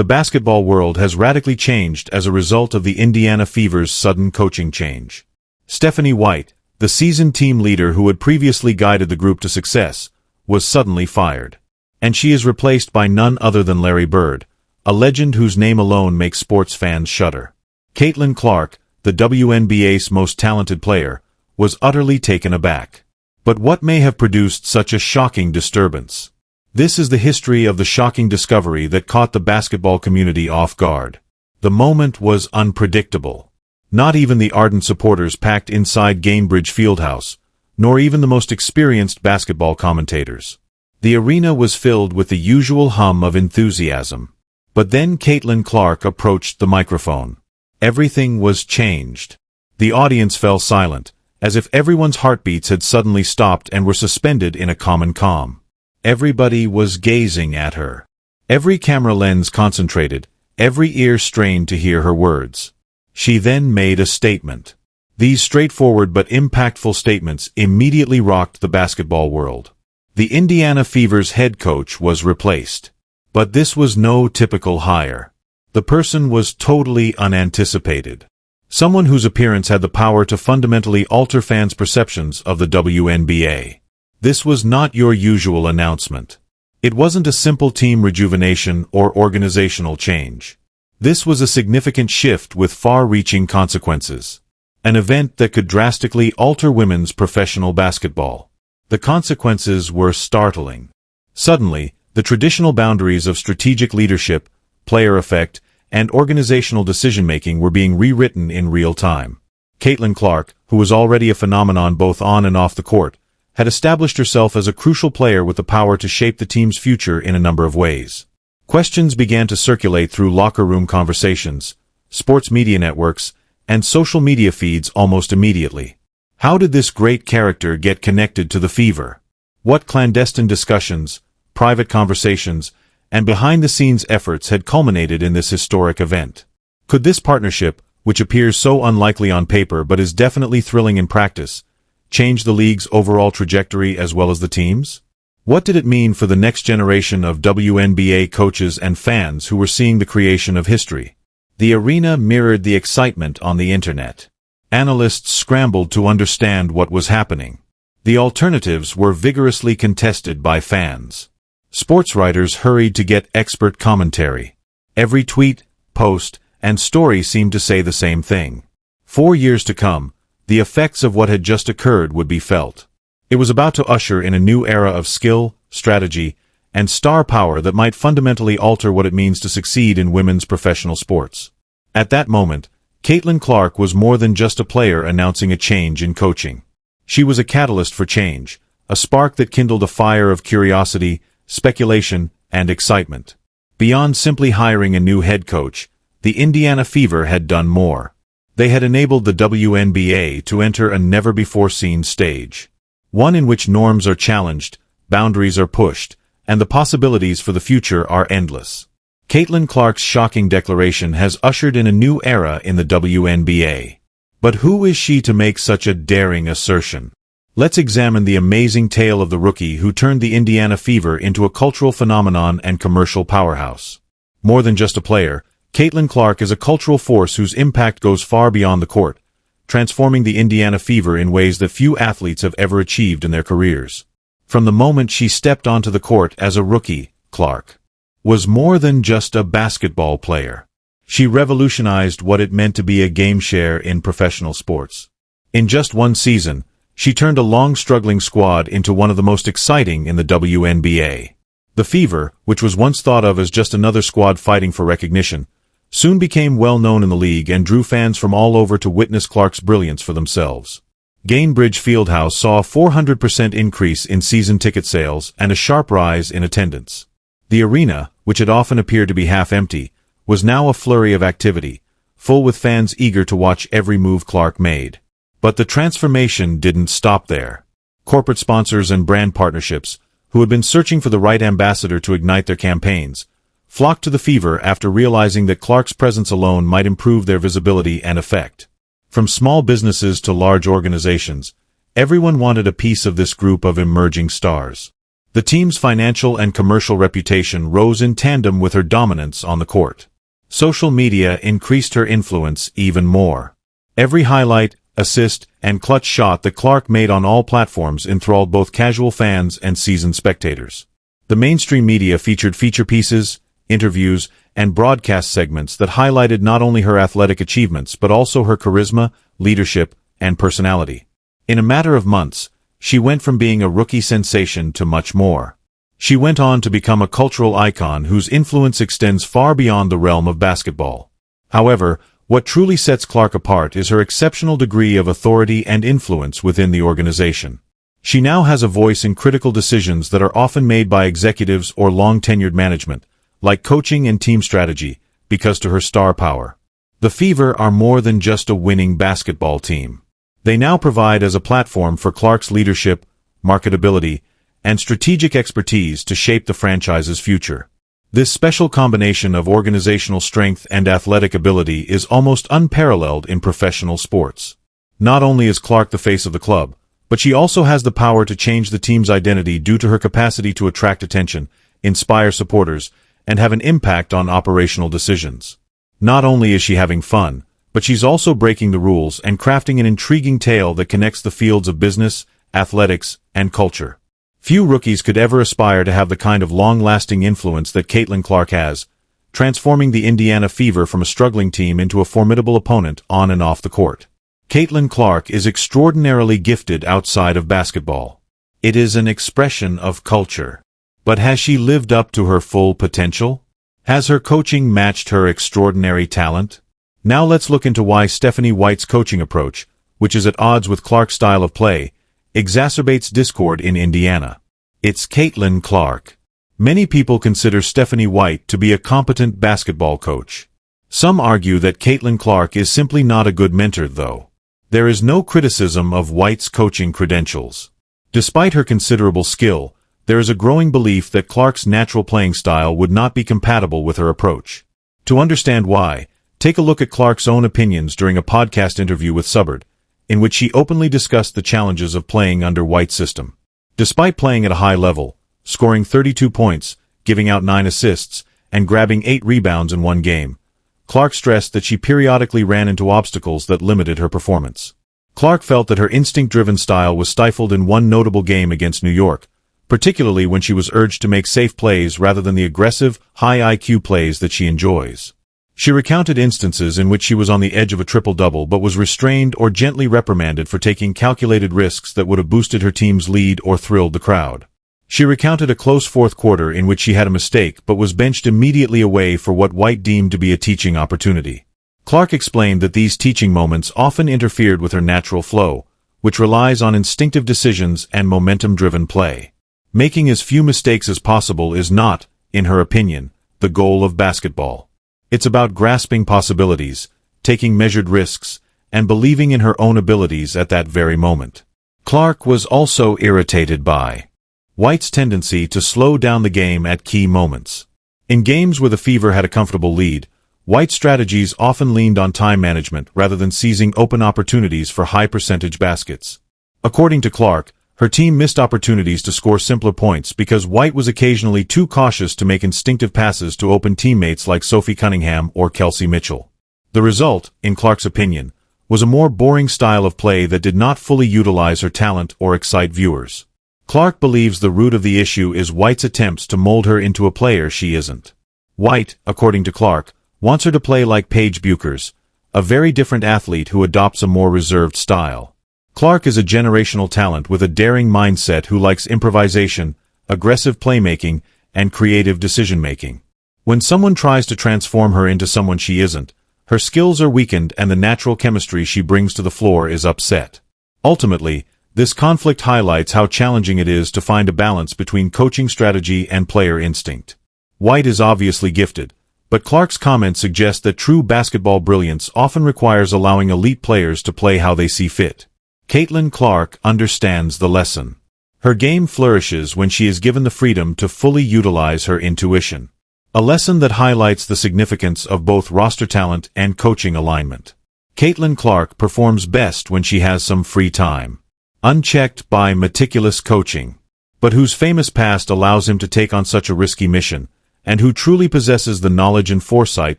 The basketball world has radically changed as a result of the Indiana Fever's sudden coaching change. Stephanie White, the seasoned team leader who had previously guided the group to success, was suddenly fired. And she is replaced by none other than Larry Bird, a legend whose name alone makes sports fans shudder. Caitlin Clark, the WNBA's most talented player, was utterly taken aback. But what may have produced such a shocking disturbance? This is the history of the shocking discovery that caught the basketball community off guard. The moment was unpredictable. Not even the ardent supporters packed inside Gainbridge Fieldhouse, nor even the most experienced basketball commentators. The arena was filled with the usual hum of enthusiasm. But then Caitlin Clark approached the microphone. Everything was changed. The audience fell silent, as if everyone's heartbeats had suddenly stopped and were suspended in a common calm. Everybody was gazing at her. Every camera lens concentrated, every ear strained to hear her words. She then made a statement. These straightforward but impactful statements immediately rocked the basketball world. The Indiana Fever's head coach was replaced. But this was no typical hire. The person was totally unanticipated. Someone whose appearance had the power to fundamentally alter fans' perceptions of the WNBA. This was not your usual announcement. It wasn't a simple team rejuvenation or organizational change. This was a significant shift with far-reaching consequences. An event that could drastically alter women's professional basketball. The consequences were startling. Suddenly, the traditional boundaries of strategic leadership, player effect, and organizational decision-making were being rewritten in real time. Caitlin Clark, who was already a phenomenon both on and off the court, had established herself as a crucial player with the power to shape the team's future in a number of ways. Questions began to circulate through locker room conversations, sports media networks, and social media feeds almost immediately. How did this great character get connected to the Fever? What clandestine discussions, private conversations, and behind-the-scenes efforts had culminated in this historic event? Could this partnership, which appears so unlikely on paper but is definitely thrilling in practice, change the league's overall trajectory as well as the team's? What did it mean for the next generation of WNBA coaches and fans who were seeing the creation of history? The arena mirrored the excitement on the internet. Analysts scrambled to understand what was happening. The alternatives were vigorously contested by fans. Sports writers hurried to get expert commentary. Every tweet, post, and story seemed to say the same thing. 4 years to come, the effects of what had just occurred would be felt. It was about to usher in a new era of skill, strategy, and star power that might fundamentally alter what it means to succeed in women's professional sports. At that moment, Caitlin Clark was more than just a player announcing a change in coaching. She was a catalyst for change, a spark that kindled a fire of curiosity, speculation, and excitement. Beyond simply hiring a new head coach, the Indiana Fever had done more. They had enabled the WNBA to enter a never-before-seen stage. One in which norms are challenged, boundaries are pushed, and the possibilities for the future are endless. Caitlin Clark's shocking declaration has ushered in a new era in the WNBA. But who is she to make such a daring assertion? Let's examine the amazing tale of the rookie who turned the Indiana Fever into a cultural phenomenon and commercial powerhouse. More than just a player, Caitlin Clark is a cultural force whose impact goes far beyond the court, transforming the Indiana Fever in ways that few athletes have ever achieved in their careers. From the moment she stepped onto the court as a rookie, Clark was more than just a basketball player. She revolutionized what it meant to be a game-share in professional sports. In just one season, she turned a long-struggling squad into one of the most exciting in the WNBA. The Fever, which was once thought of as just another squad fighting for recognition, soon became well-known in the league and drew fans from all over to witness Clark's brilliance for themselves. Gainbridge Fieldhouse saw a 400% increase in season ticket sales and a sharp rise in attendance. The arena, which had often appeared to be half-empty, was now a flurry of activity, full with fans eager to watch every move Clark made. But the transformation didn't stop there. Corporate sponsors and brand partnerships, who had been searching for the right ambassador to ignite their campaigns, flocked to the Fever after realizing that Clark's presence alone might improve their visibility and effect. From small businesses to large organizations, everyone wanted a piece of this group of emerging stars. The team's financial and commercial reputation rose in tandem with her dominance on the court. Social media increased her influence even more. Every highlight, assist, and clutch shot that Clark made on all platforms enthralled both casual fans and seasoned spectators. The mainstream media featured feature pieces, interviews, and broadcast segments that highlighted not only her athletic achievements but also her charisma, leadership, and personality. In a matter of months, she went from being a rookie sensation to much more. She went on to become a cultural icon whose influence extends far beyond the realm of basketball. However, what truly sets Clark apart is her exceptional degree of authority and influence within the organization. She now has a voice in critical decisions that are often made by executives or long-tenured management, like coaching and team strategy, because to her star power. The Fever are more than just a winning basketball team. They now provide as a platform for Clark's leadership, marketability, and strategic expertise to shape the franchise's future. This special combination of organizational strength and athletic ability is almost unparalleled in professional sports. Not only is Clark the face of the club, but she also has the power to change the team's identity due to her capacity to attract attention, inspire supporters, and have an impact on operational decisions. Not only is she having fun, but she's also breaking the rules and crafting an intriguing tale that connects the fields of business, athletics, and culture. Few rookies could ever aspire to have the kind of long-lasting influence that Caitlin Clark has, transforming the Indiana Fever from a struggling team into a formidable opponent on and off the court. Caitlin Clark is extraordinarily gifted outside of basketball. It is an expression of culture. But has she lived up to her full potential? Has her coaching matched her extraordinary talent? Now let's look into why Stephanie White's coaching approach, which is at odds with Clark's style of play, exacerbates discord in Indiana. It's Caitlin Clark. Many people consider Stephanie White to be a competent basketball coach. Some argue that Caitlin Clark is simply not a good mentor, though. There is no criticism of White's coaching credentials. Despite her considerable skill, there is a growing belief that Clark's natural playing style would not be compatible with her approach. To understand why, take a look at Clark's own opinions during a podcast interview with Subbard, in which she openly discussed the challenges of playing under White's system. Despite playing at a high level, scoring 32 points, giving out 9 assists, and grabbing 8 rebounds in one game, Clark stressed that she periodically ran into obstacles that limited her performance. Clark felt that her instinct-driven style was stifled in one notable game against New York, particularly when she was urged to make safe plays rather than the aggressive, high IQ plays that she enjoys. She recounted instances in which she was on the edge of a triple-double but was restrained or gently reprimanded for taking calculated risks that would have boosted her team's lead or thrilled the crowd. She recounted a close fourth quarter in which she had a mistake but was benched immediately away for what White deemed to be a teaching opportunity. Clark explained that these teaching moments often interfered with her natural flow, which relies on instinctive decisions and momentum-driven play. Making as few mistakes as possible is not, in her opinion, the goal of basketball. It's about grasping possibilities, taking measured risks, and believing in her own abilities at that very moment. Clark was also irritated by White's tendency to slow down the game at key moments. In games where the Fever had a comfortable lead, White's strategies often leaned on time management rather than seizing open opportunities for high-percentage baskets. According to Clark, her team missed opportunities to score simpler points because White was occasionally too cautious to make instinctive passes to open teammates like Sophie Cunningham or Kelsey Mitchell. The result, in Clark's opinion, was a more boring style of play that did not fully utilize her talent or excite viewers. Clark believes the root of the issue is White's attempts to mold her into a player she isn't. White, according to Clark, wants her to play like Paige Buchers, a very different athlete who adopts a more reserved style. Clark is a generational talent with a daring mindset who likes improvisation, aggressive playmaking, and creative decision-making. When someone tries to transform her into someone she isn't, her skills are weakened and the natural chemistry she brings to the floor is upset. Ultimately, this conflict highlights how challenging it is to find a balance between coaching strategy and player instinct. White is obviously gifted, but Clark's comments suggest that true basketball brilliance often requires allowing elite players to play how they see fit. Caitlin Clark understands the lesson. Her game flourishes when she is given the freedom to fully utilize her intuition. A lesson that highlights the significance of both roster talent and coaching alignment. Caitlin Clark performs best when she has some free time, unchecked by meticulous coaching. but whose famous past allows him to take on such a risky mission, and who truly possesses the knowledge and foresight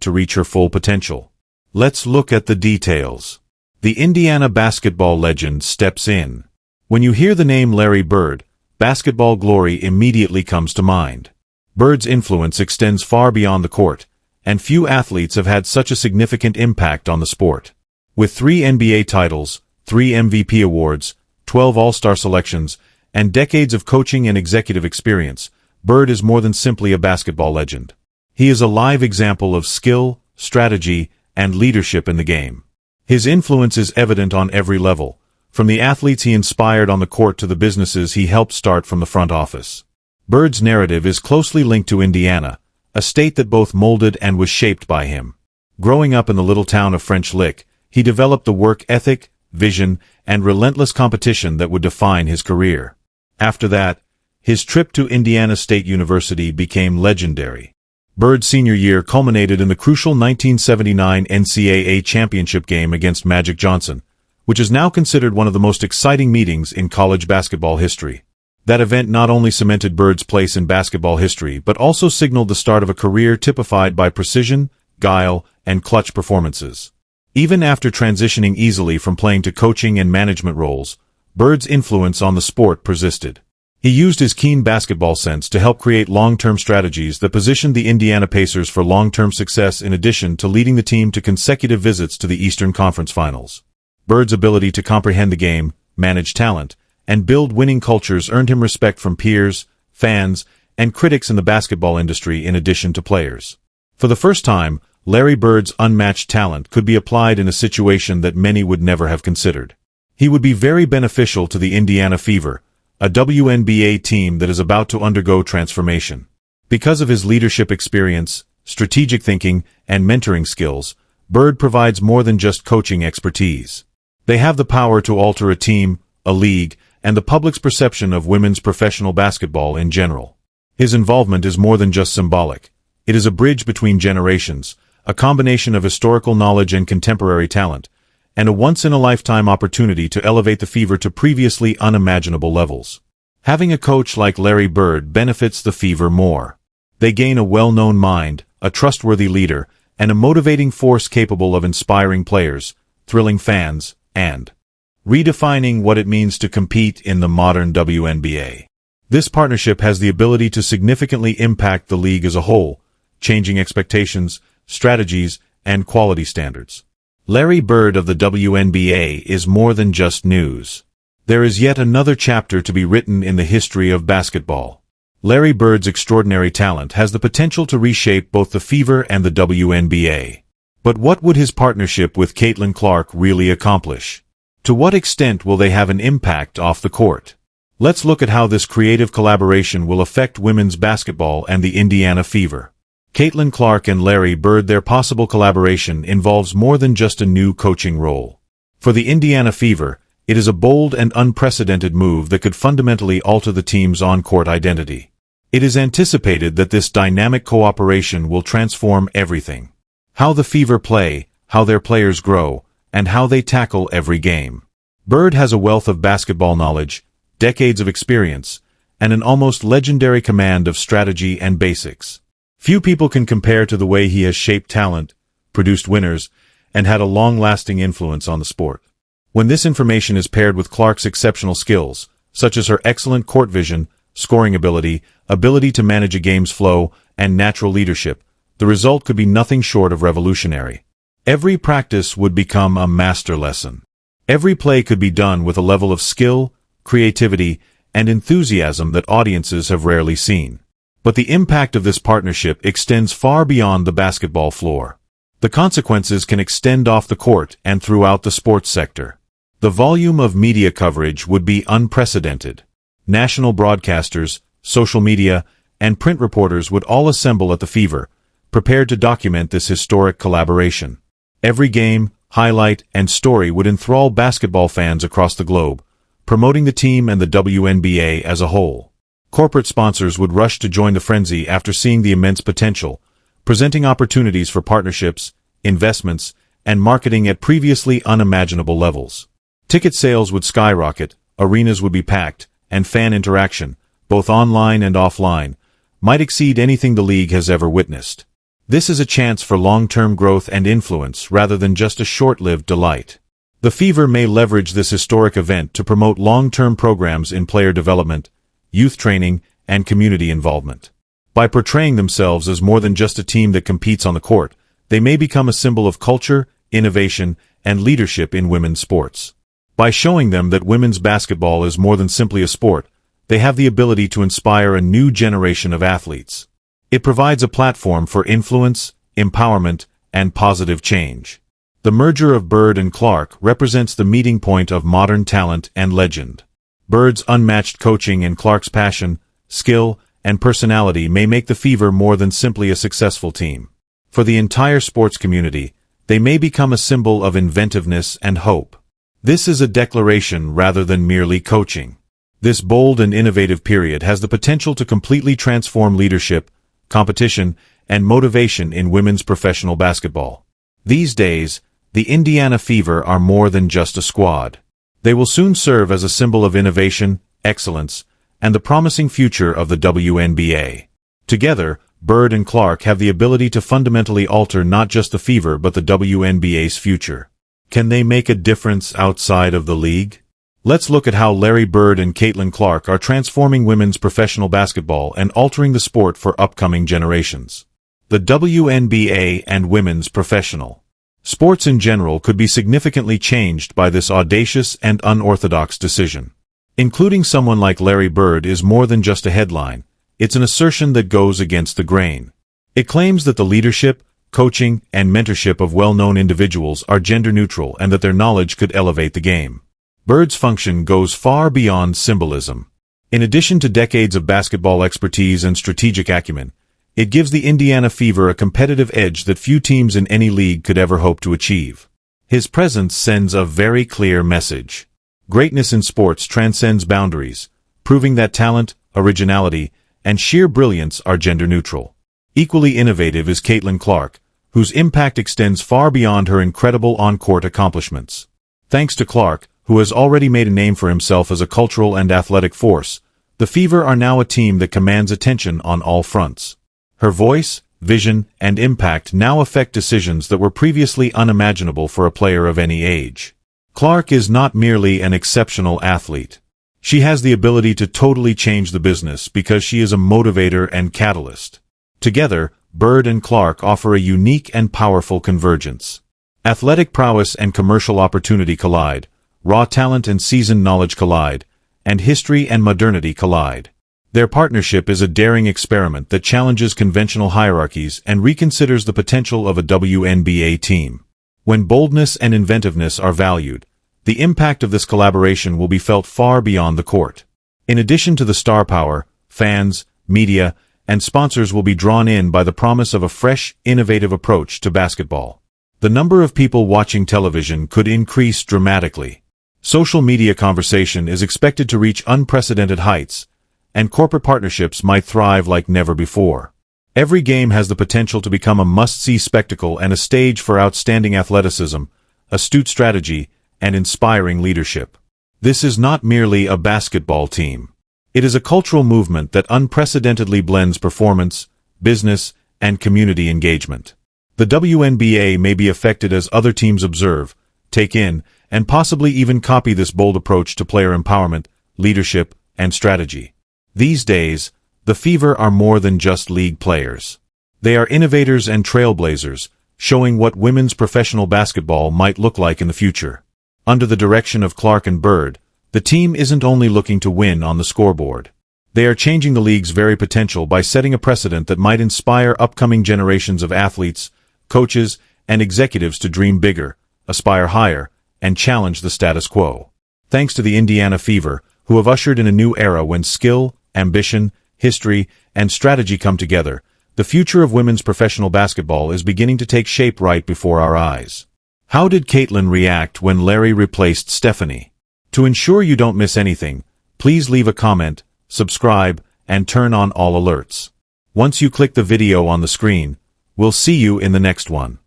to reach her full potential. Let's look at the details. The Indiana basketball legend steps in. When you hear the name Larry Bird, basketball glory immediately comes to mind. Bird's influence extends far beyond the court, and few athletes have had such a significant impact on the sport. With 3 NBA titles, 3 MVP awards, 12 All-Star selections, and decades of coaching and executive experience, Bird is more than simply a basketball legend. He is a live example of skill, strategy, and leadership in the game. His influence is evident on every level, from the athletes he inspired on the court to the businesses he helped start from the front office. Bird's narrative is closely linked to Indiana, a state that both molded and was shaped by him. Growing up in the little town of French Lick, he developed the work ethic, vision, and relentless competition that would define his career. After that, his trip to Indiana State University became legendary. Bird's senior year culminated in the crucial 1979 NCAA championship game against Magic Johnson, which is now considered one of the most exciting meetings in college basketball history. That event not only cemented Bird's place in basketball history but also signaled the start of a career typified by precision, guile, and clutch performances. Even after transitioning easily from playing to coaching and management roles, Bird's influence on the sport persisted. He used his keen basketball sense to help create long-term strategies that positioned the Indiana Pacers for long-term success in addition to leading the team to consecutive visits to the Eastern Conference Finals. Bird's ability to comprehend the game, manage talent, and build winning cultures earned him respect from peers, fans, and critics in the basketball industry in addition to players. For the first time, Larry Bird's unmatched talent could be applied in a situation that many would never have considered. He would be very beneficial to the Indiana Fever, a WNBA team that is about to undergo transformation. Because of his leadership experience, strategic thinking, and mentoring skills, Bird provides more than just coaching expertise. They have the power to alter a team, a league, and the public's perception of women's professional basketball in general. His involvement is more than just symbolic. It is a bridge between generations, a combination of historical knowledge and contemporary talent, and a once-in-a-lifetime opportunity to elevate the Fever to previously unimaginable levels. Having a coach like Larry Bird benefits the Fever more. They gain a well-known mind, a trustworthy leader, and a motivating force capable of inspiring players, thrilling fans, and redefining what it means to compete in the modern WNBA. This partnership has the ability to significantly impact the league as a whole, changing expectations, strategies, and quality standards. Larry Bird of the WNBA is more than just news. There is yet another chapter to be written in the history of basketball. Larry Bird's extraordinary talent has the potential to reshape both the Fever and the WNBA. But what would his partnership with Caitlin Clark really accomplish? To what extent will they have an impact off the court? Let's look at how this creative collaboration will affect women's basketball and the Indiana Fever. Caitlin Clark and Larry Bird. Their possible collaboration involves more than just a new coaching role. For the Indiana Fever, it is a bold and unprecedented move that could fundamentally alter the team's on-court identity. It is anticipated that this dynamic cooperation will transform everything. How the Fever play, how their players grow, and how they tackle every game. Bird has a wealth of basketball knowledge, decades of experience, and an almost legendary command of strategy and basics. Few people can compare to the way he has shaped talent, produced winners, and had a long-lasting influence on the sport. When this information is paired with Clark's exceptional skills, such as her excellent court vision, scoring ability, ability to manage a game's flow, and natural leadership, the result could be nothing short of revolutionary. Every practice would become a master lesson. Every play could be done with a level of skill, creativity, and enthusiasm that audiences have rarely seen. But the impact of this partnership extends far beyond the basketball floor. The consequences can extend off the court and throughout the sports sector. The volume of media coverage would be unprecedented. National broadcasters, social media, and print reporters would all assemble at the Fever, prepared to document this historic collaboration. Every game, highlight, and story would enthrall basketball fans across the globe, promoting the team and the WNBA as a whole. Corporate sponsors would rush to join the frenzy after seeing the immense potential, presenting opportunities for partnerships, investments, and marketing at previously unimaginable levels. Ticket sales would skyrocket, arenas would be packed, and fan interaction, both online and offline, might exceed anything the league has ever witnessed. This is a chance for long-term growth and influence rather than just a short-lived delight. The Fever may leverage this historic event to promote long-term programs in player development, youth training, and community involvement. By portraying themselves as more than just a team that competes on the court, they may become a symbol of culture, innovation, and leadership in women's sports. By showing them that women's basketball is more than simply a sport, they have the ability to inspire a new generation of athletes. It provides a platform for influence, empowerment, and positive change. The merger of Bird and Clark represents the meeting point of modern talent and legend. Bird's unmatched coaching and Clark's passion, skill, and personality may make the Fever more than simply a successful team. For the entire sports community, they may become a symbol of inventiveness and hope. This is a declaration rather than merely coaching. This bold and innovative period has the potential to completely transform leadership, competition, and motivation in women's professional basketball. These days, the Indiana Fever are more than just a squad. They will soon serve as a symbol of innovation, excellence, and the promising future of the WNBA. Together, Bird and Clark have the ability to fundamentally alter not just the Fever but the WNBA's future. Can they make a difference outside of the league? Let's look at how Larry Bird and Caitlin Clark are transforming women's professional basketball and altering the sport for upcoming generations. The WNBA and women's professional. Sports in general could be significantly changed by this audacious and unorthodox decision. Including someone like Larry Bird is more than just a headline. It's an assertion that goes against the grain. It claims that the leadership, coaching, and mentorship of well-known individuals are gender-neutral and that their knowledge could elevate the game. Bird's function goes far beyond symbolism. In addition to decades of basketball expertise and strategic acumen, it gives the Indiana Fever a competitive edge that few teams in any league could ever hope to achieve. His presence sends a very clear message. Greatness in sports transcends boundaries, proving that talent, originality, and sheer brilliance are gender-neutral. Equally innovative is Caitlin Clark, whose impact extends far beyond her incredible on-court accomplishments. Thanks to Clark, who has already made a name for himself as a cultural and athletic force, the Fever are now a team that commands attention on all fronts. Her voice, vision, and impact now affect decisions that were previously unimaginable for a player of any age. Clark is not merely an exceptional athlete. She has the ability to totally change the business because she is a motivator and catalyst. Together, Bird and Clark offer a unique and powerful convergence. Athletic prowess and commercial opportunity collide, raw talent and seasoned knowledge collide, and history and modernity collide. Their partnership is a daring experiment that challenges conventional hierarchies and reconsiders the potential of a WNBA team. When boldness and inventiveness are valued, the impact of this collaboration will be felt far beyond the court. In addition to the star power, fans, media, and sponsors will be drawn in by the promise of a fresh, innovative approach to basketball. The number of people watching television could increase dramatically. Social media conversation is expected to reach unprecedented heights, and corporate partnerships might thrive like never before. Every game has the potential to become a must-see spectacle and a stage for outstanding athleticism, astute strategy, and inspiring leadership. This is not merely a basketball team. It is a cultural movement that unprecedentedly blends performance, business, and community engagement. The WNBA may be affected as other teams observe, take in, and possibly even copy this bold approach to player empowerment, leadership, and strategy. These days, the Fever are more than just league players. They are innovators and trailblazers, showing what women's professional basketball might look like in the future. Under the direction of Clark and Bird, the team isn't only looking to win on the scoreboard. They are changing the league's very potential by setting a precedent that might inspire upcoming generations of athletes, coaches, and executives to dream bigger, aspire higher, and challenge the status quo. Thanks to the Indiana Fever, who have ushered in a new era when skill, ambition, history, and strategy come together, the future of women's professional basketball is beginning to take shape right before our eyes. How did Caitlin react when Larry replaced Stephanie? To ensure you don't miss anything, please leave a comment, subscribe, and turn on all alerts. Once you click the video on the screen, we'll see you in the next one.